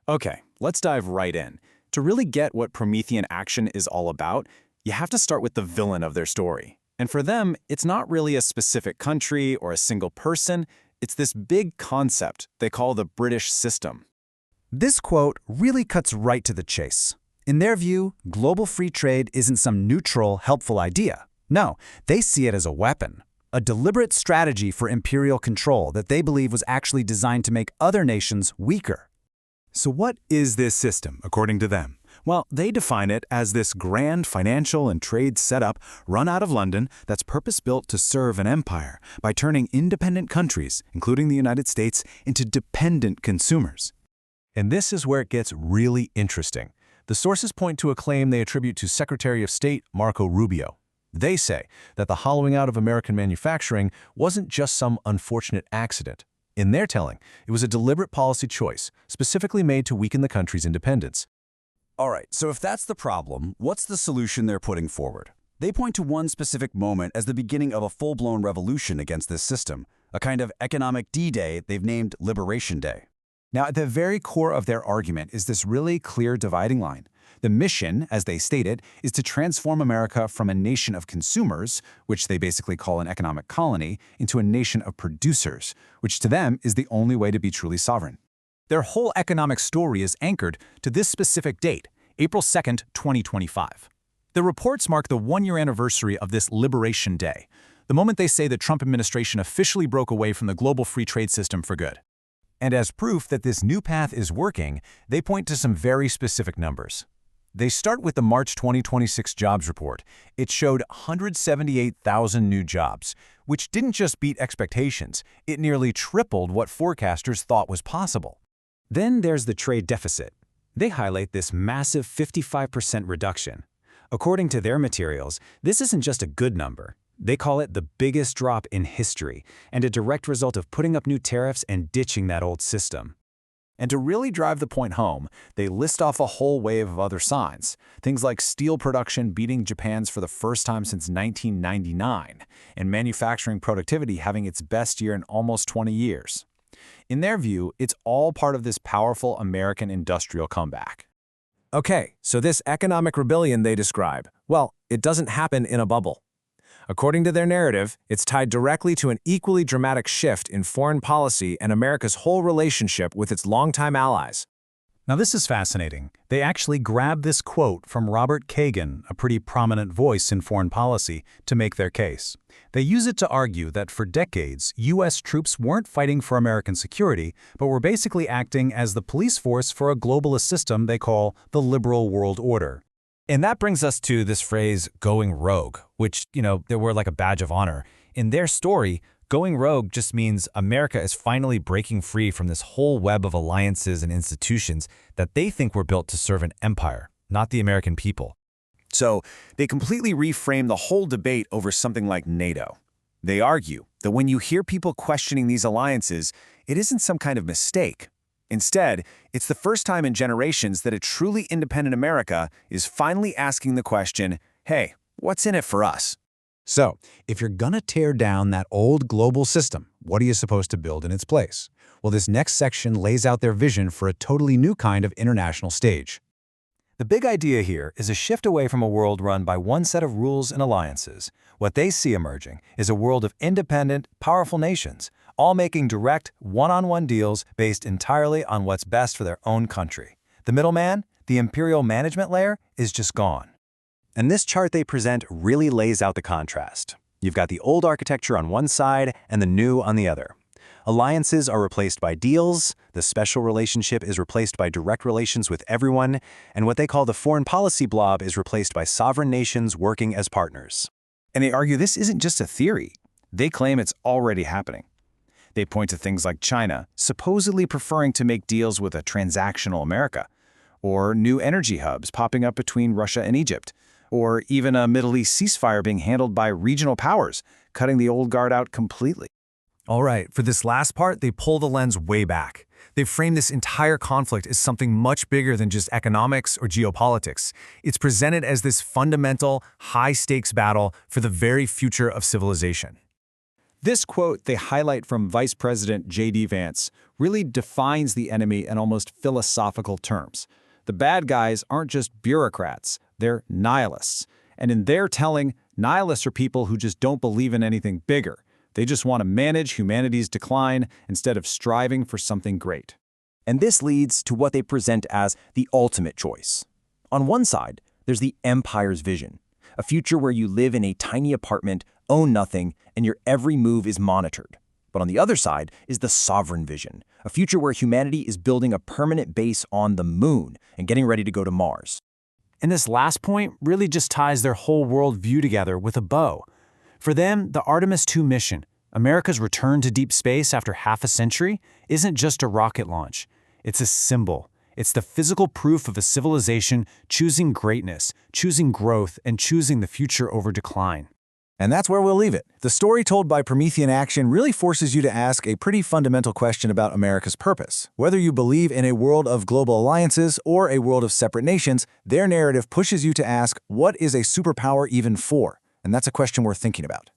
Okay, let's dive right in. To really get what Promethean action is all about, you have to start with the villain of their story. And for them, it's not really a specific country or a single person, it's this big concept they call the British system. This quote really cuts right to the chase. In their view, global free trade isn't some neutral, helpful idea. No, they see it as a weapon, a deliberate strategy for imperial control that they believe was actually designed to make other nations weaker. So what is this system, according to them? Well, they define it as this grand financial and trade setup run out of London that's purpose-built to serve an empire by turning independent countries, including the United States, into dependent consumers. And this is where it gets really interesting. The sources point to a claim they attribute to Secretary of State Marco Rubio. They say that the hollowing out of American manufacturing wasn't just some unfortunate accident. In their telling, it was a deliberate policy choice, specifically made to weaken the country's independence. All right, so if that's the problem, what's the solution they're putting forward? They point to one specific moment as the beginning of a full-blown revolution against this system, a kind of economic D-Day they've named Liberation Day. Now, at the very core of their argument is this really clear dividing line. The mission, as they state it, is to transform America from a nation of consumers, which they basically call an economic colony, into a nation of producers, which to them is the only way to be truly sovereign. Their whole economic story is anchored to this specific date, April 2nd, 2025. The reports mark the one-year anniversary of this Liberation Day, the moment they say the Trump administration officially broke away from the global free trade system for good. And as proof that this new path is working, they point to some very specific numbers. They start with the March 2026 jobs report. It showed 178,000 new jobs, which didn't just beat expectations, it nearly tripled what forecasters thought was possible. Then there's the trade deficit. They highlight this massive 55% reduction. According to their materials, this isn't just a good number. They call it the biggest drop in history and a direct result of putting up new tariffs and ditching that old system. And to really drive the point home, they list off a whole wave of other signs, things like steel production beating Japan's for the first time since 1999, and manufacturing productivity having its best year in almost 20 years. In their view, it's all part of this powerful American industrial comeback. Okay, so this economic rebellion they describe, well, it doesn't happen in a bubble. According to their narrative, it's tied directly to an equally dramatic shift in foreign policy and America's whole relationship with its longtime allies. Now this is fascinating. They actually grabbed this quote from Robert Kagan, a pretty prominent voice in foreign policy, to make their case. They use it to argue that for decades, U.S. troops weren't fighting for American security, but were basically acting as the police force for a globalist system they call the liberal world order. And that brings us to this phrase, going rogue, which, they were like a badge of honor. In their story, going rogue just means America is finally breaking free from this whole web of alliances and institutions that they think were built to serve an empire, not the American people. So they completely reframe the whole debate over something like NATO. They argue that when you hear people questioning these alliances, it isn't some kind of mistake. Instead, it's the first time in generations that a truly independent America is finally asking the question, hey, what's in it for us? So, if you're gonna tear down that old global system, what are you supposed to build in its place? Well, this next section lays out their vision for a totally new kind of international stage. The big idea here is a shift away from a world run by one set of rules and alliances. What they see emerging is a world of independent, powerful nations, all making direct, one-on-one deals based entirely on what's best for their own country. The middleman, the imperial management layer, is just gone. And this chart they present really lays out the contrast. You've got the old architecture on one side and the new on the other. Alliances are replaced by deals, the special relationship is replaced by direct relations with everyone, and what they call the foreign policy blob is replaced by sovereign nations working as partners. And they argue this isn't just a theory. They claim it's already happening. They point to things like China supposedly preferring to make deals with a transactional America, or new energy hubs popping up between Russia and Egypt, or even a Middle East ceasefire being handled by regional powers, cutting the old guard out completely. All right, for this last part, they pull the lens way back. They frame this entire conflict as something much bigger than just economics or geopolitics. It's presented as this fundamental, high-stakes battle for the very future of civilization. This quote they highlight from Vice President J.D. Vance really defines the enemy in almost philosophical terms. The bad guys aren't just bureaucrats, they're nihilists. And in their telling, nihilists are people who just don't believe in anything bigger. They just want to manage humanity's decline instead of striving for something great. And this leads to what they present as the ultimate choice. On one side, there's the empire's vision, a future where you live in a tiny apartment, own nothing, and your every move is monitored. But on the other side is the sovereign vision, a future where humanity is building a permanent base on the moon and getting ready to go to Mars. And this last point really just ties their whole world view together with a bow. For them, the Artemis II mission, America's return to deep space after half a century, isn't just a rocket launch. It's a symbol. It's the physical proof of a civilization choosing greatness, choosing growth, and choosing the future over decline. And that's where we'll leave it. The story told by Promethean Action really forces you to ask a pretty fundamental question about America's purpose. Whether you believe in a world of global alliances or a world of separate nations, their narrative pushes you to ask, what is a superpower even for? And that's a question worth thinking about.